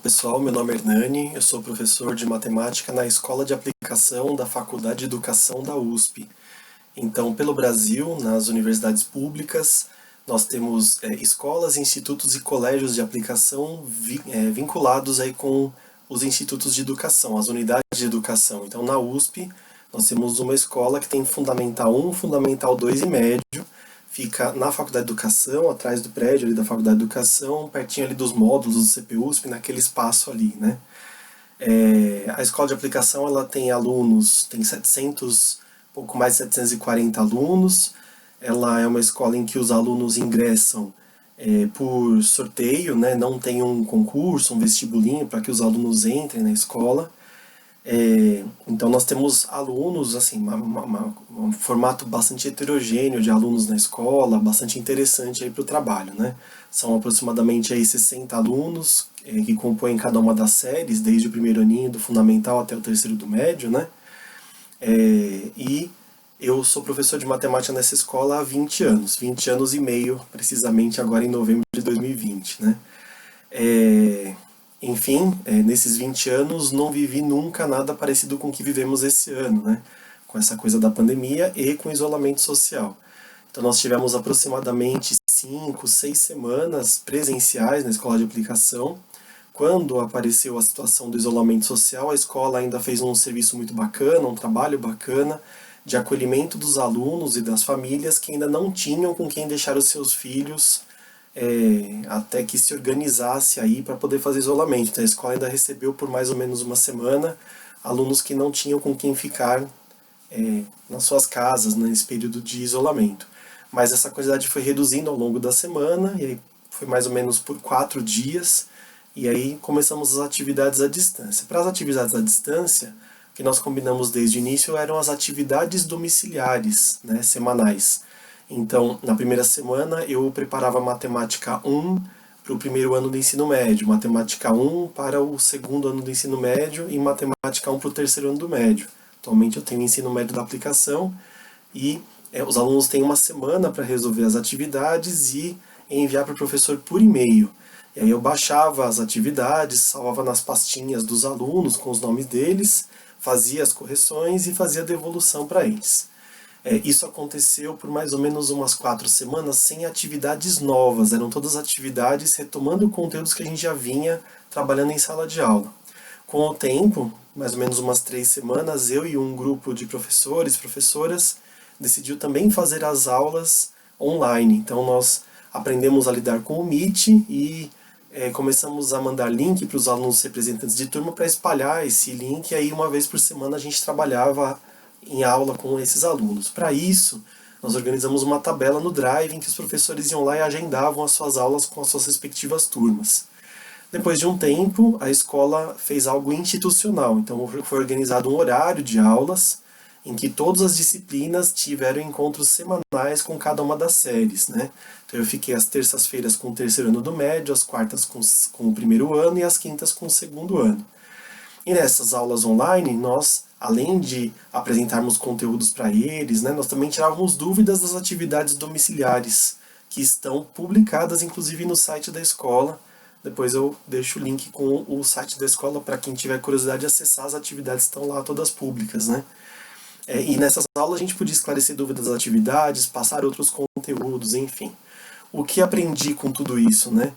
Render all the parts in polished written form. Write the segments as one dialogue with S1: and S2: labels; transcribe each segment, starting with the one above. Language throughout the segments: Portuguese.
S1: Pessoal, meu nome é Hernani, eu sou professor de matemática na Escola de Aplicação da Faculdade de Educação da USP. Então, pelo Brasil, nas universidades públicas, nós temos escolas, institutos e colégios de aplicação vinculados aí com os institutos de educação, as unidades de educação. Então, na USP, nós temos uma escola que tem Fundamental 1, Fundamental 2 e Médio. Fica na Faculdade de Educação, atrás do prédio ali da Faculdade de Educação, pertinho ali dos módulos do CPUSP, naquele espaço ali, né? A escola de aplicação, ela tem alunos, tem 700, pouco mais de 740 alunos. Ela é uma escola em que os alunos ingressam por sorteio, né? Não tem um concurso, um vestibulinho para que os alunos entrem na escola. Então nós temos alunos, assim, um formato bastante heterogêneo de alunos na escola, bastante interessante aí para o trabalho, né? São aproximadamente aí 60 alunos que compõem cada uma das séries, desde o primeiro aninho do fundamental até o terceiro do médio, né? E eu sou professor de matemática nessa escola há 20 anos e meio, precisamente agora em novembro de 2020, né? Enfim, nesses 20 anos não vivi nunca nada parecido com o que vivemos esse ano, né? Com essa coisa da pandemia e com o isolamento social. Então nós tivemos aproximadamente 5, 6 semanas presenciais na escola de aplicação. Quando apareceu a situação do isolamento social, a escola ainda fez um serviço muito bacana, um trabalho bacana de acolhimento dos alunos e das famílias que ainda não tinham com quem deixar os seus filhos até que se organizasse aí para poder fazer isolamento. Então a escola ainda recebeu por mais ou menos uma semana alunos que não tinham com quem ficar nas suas casas, né, nesse período de isolamento. Mas essa quantidade foi reduzindo ao longo da semana, e aí foi mais ou menos por 4 dias, e aí começamos as atividades à distância. Para as atividades à distância, o que nós combinamos desde o início eram as atividades domiciliares, né, semanais. Então, na primeira semana, eu preparava Matemática 1 para o primeiro ano do ensino médio, Matemática 1 para o segundo ano do ensino médio e Matemática 1 para o terceiro ano do médio. Atualmente eu tenho o ensino médio da aplicação e os alunos têm uma semana para resolver as atividades e enviar para o professor por e-mail. E aí eu baixava as atividades, salvava nas pastinhas dos alunos com os nomes deles, fazia as correções e fazia a devolução para eles. Isso aconteceu por mais ou menos umas 4 semanas sem atividades novas, eram todas atividades retomando conteúdos que a gente já vinha trabalhando em sala de aula. Com o tempo, mais ou menos umas 3 semanas, eu e um grupo de professores, professoras, decidiu também fazer as aulas online. Então nós aprendemos a lidar com o Meet e começamos a mandar link para os alunos representantes de turma para espalhar esse link, e aí uma vez por semana a gente trabalhava em aula com esses alunos. Para isso, nós organizamos uma tabela no Drive em que os professores iam lá e agendavam as suas aulas com as suas respectivas turmas. Depois de um tempo, a escola fez algo institucional, então foi organizado um horário de aulas em que todas as disciplinas tiveram encontros semanais com cada uma das séries, né? Então eu fiquei às terças-feiras com o terceiro ano do médio, às quartas com o primeiro ano e às quintas com o segundo ano. E nessas aulas online, nós, além de apresentarmos conteúdos para eles, né, nós também tirávamos dúvidas das atividades domiciliares, que estão publicadas inclusive no site da escola. Depois eu deixo o link com o site da escola para quem tiver curiosidade de acessar, as atividades estão lá todas públicas, né? E nessas aulas a gente podia esclarecer dúvidas das atividades, passar outros conteúdos, enfim. O que aprendi com tudo isso, né?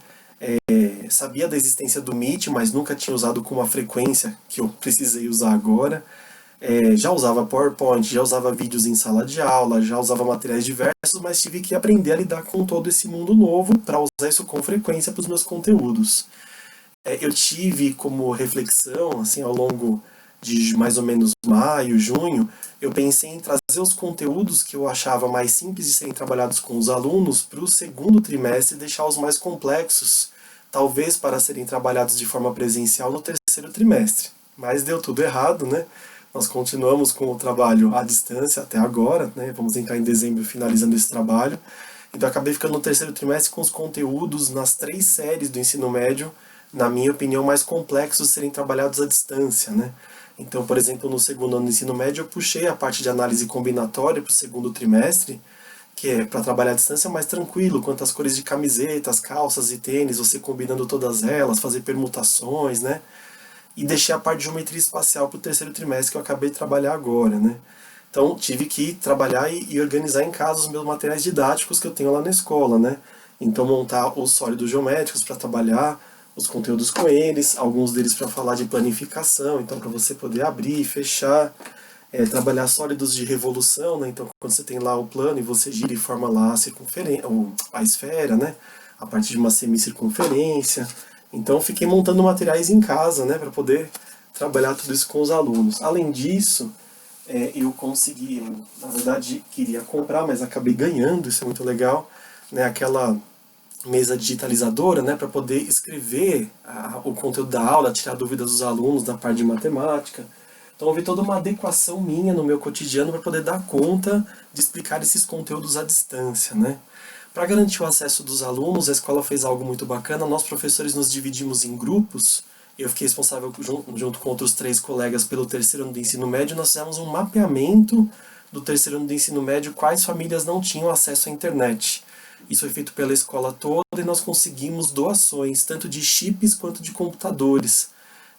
S1: Sabia da existência do Meet, mas nunca tinha usado com uma frequência que eu precisei usar agora. Já usava PowerPoint, já usava vídeos em sala de aula, já usava materiais diversos, mas tive que aprender a lidar com todo esse mundo novo para usar isso com frequência para os meus conteúdos. Eu tive como reflexão, assim, ao longo de mais ou menos maio, junho, eu pensei em trazer os conteúdos que eu achava mais simples de serem trabalhados com os alunos para o segundo trimestre e deixar os mais complexos, talvez para serem trabalhados de forma presencial no terceiro trimestre. Mas deu tudo errado, né? Nós continuamos com o trabalho à distância até agora, né? Vamos entrar em dezembro finalizando esse trabalho. Então acabei ficando no terceiro trimestre com os conteúdos nas 3 séries do ensino médio, na minha opinião, mais complexos de serem trabalhados à distância, né? Então, por exemplo, no segundo ano do ensino médio eu puxei a parte de análise combinatória para o segundo trimestre, que é para trabalhar à distância mais tranquilo, quantas cores de camisetas, calças e tênis, você combinando todas elas, fazer permutações, né? E deixei a parte de geometria espacial para o terceiro trimestre que eu acabei de trabalhar agora, né? Então tive que trabalhar e organizar em casa os meus materiais didáticos que eu tenho lá na escola, né? Então montar os sólidos geométricos para trabalhar os conteúdos com eles, alguns deles para falar de planificação, então para você poder abrir, fechar, trabalhar sólidos de revolução, né? Então quando você tem lá o plano e você gira e forma lá a circunferência, a esfera, né? A partir de uma semicircunferência. Então fiquei montando materiais em casa, né? Para poder trabalhar tudo isso com os alunos. Além disso, eu consegui, na verdade queria comprar, mas acabei ganhando, isso é muito legal, né? Aquela mesa digitalizadora, né, para poder escrever o conteúdo da aula, tirar dúvidas dos alunos da parte de matemática. Então houve toda uma adequação minha no meu cotidiano para poder dar conta de explicar esses conteúdos à distância, né? Para garantir o acesso dos alunos, a escola fez algo muito bacana. Nós, professores, nos dividimos em grupos. Eu fiquei responsável, junto com outros 3 colegas, pelo terceiro ano do ensino médio. Nós fizemos um mapeamento do terceiro ano do ensino médio, quais famílias não tinham acesso à internet. Isso foi feito pela escola toda e nós conseguimos doações, tanto de chips quanto de computadores,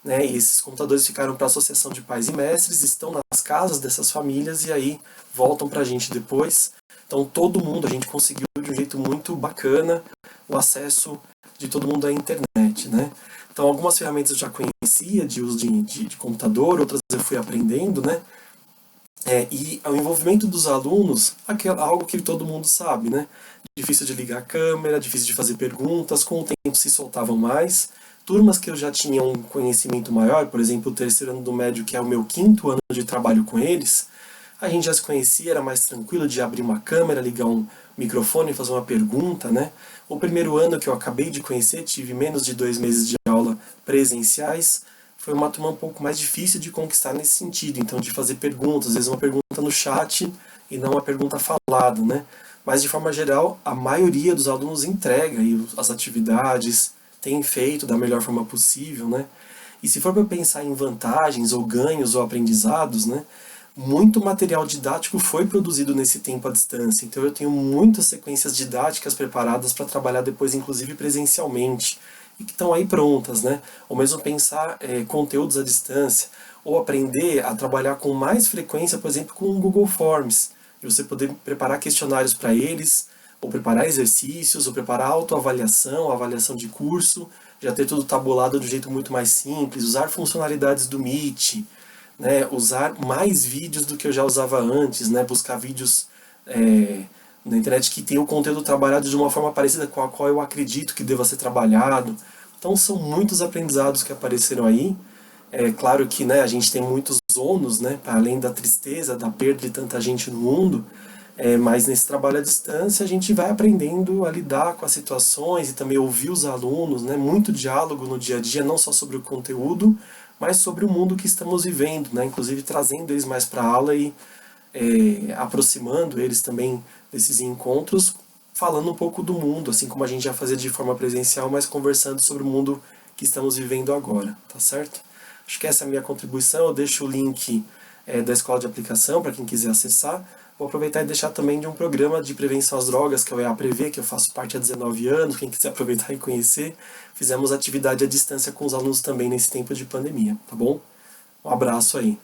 S1: né? E esses computadores ficaram para a Associação de Pais e Mestres, estão nas casas dessas famílias e aí voltam para a gente depois. Então todo mundo, a gente conseguiu de um jeito muito bacana o acesso de todo mundo à internet, né? Então algumas ferramentas eu já conhecia de uso de computador, outras eu fui aprendendo, né? E o envolvimento dos alunos, algo que todo mundo sabe, né? Difícil de ligar a câmera, difícil de fazer perguntas, com o tempo se soltavam mais. Turmas que eu já tinha um conhecimento maior, por exemplo, o terceiro ano do médio, que é o meu 5º ano de trabalho com eles, a gente já se conhecia, era mais tranquilo de abrir uma câmera, ligar um microfone e fazer uma pergunta, né? O primeiro ano que eu acabei de conhecer, tive menos de 2 meses de aula presenciais, foi uma turma um pouco mais difícil de conquistar nesse sentido, então de fazer perguntas, às vezes uma pergunta no chat e não uma pergunta falada, né? Mas de forma geral, a maioria dos alunos entrega aí as atividades, tem feito da melhor forma possível, né? E se for para pensar em vantagens ou ganhos ou aprendizados, né? Muito material didático foi produzido nesse tempo à distância, então eu tenho muitas sequências didáticas preparadas para trabalhar depois, inclusive presencialmente, e que estão aí prontas, né? Ou mesmo pensar conteúdos à distância, ou aprender a trabalhar com mais frequência, por exemplo, com o Google Forms, e você poder preparar questionários para eles, ou preparar exercícios, ou preparar autoavaliação, avaliação de curso, já ter tudo tabulado de um jeito muito mais simples, usar funcionalidades do Meet, né, usar mais vídeos do que eu já usava antes, né, buscar vídeos na internet que tem o conteúdo trabalhado de uma forma parecida com a qual eu acredito que deva ser trabalhado. Então são muitos aprendizados que apareceram aí. É claro que, né, a gente tem muitos ônus, né, para além da tristeza, da perda de tanta gente no mundo, mas nesse trabalho à distância a gente vai aprendendo a lidar com as situações e também ouvir os alunos, né, muito diálogo no dia a dia, não só sobre o conteúdo, mas sobre o mundo que estamos vivendo, né, inclusive trazendo eles mais para a aula e aproximando eles também desses encontros, falando um pouco do mundo, assim como a gente já fazia de forma presencial, mas conversando sobre o mundo que estamos vivendo agora, tá certo? Acho que essa é a minha contribuição, eu deixo o link da Escola de Aplicação para quem quiser acessar. Vou aproveitar e deixar também de um programa de prevenção às drogas, que é o EAPREVê, que eu faço parte há 19 anos, quem quiser aproveitar e conhecer. Fizemos atividade à distância com os alunos também nesse tempo de pandemia, tá bom? Um abraço aí.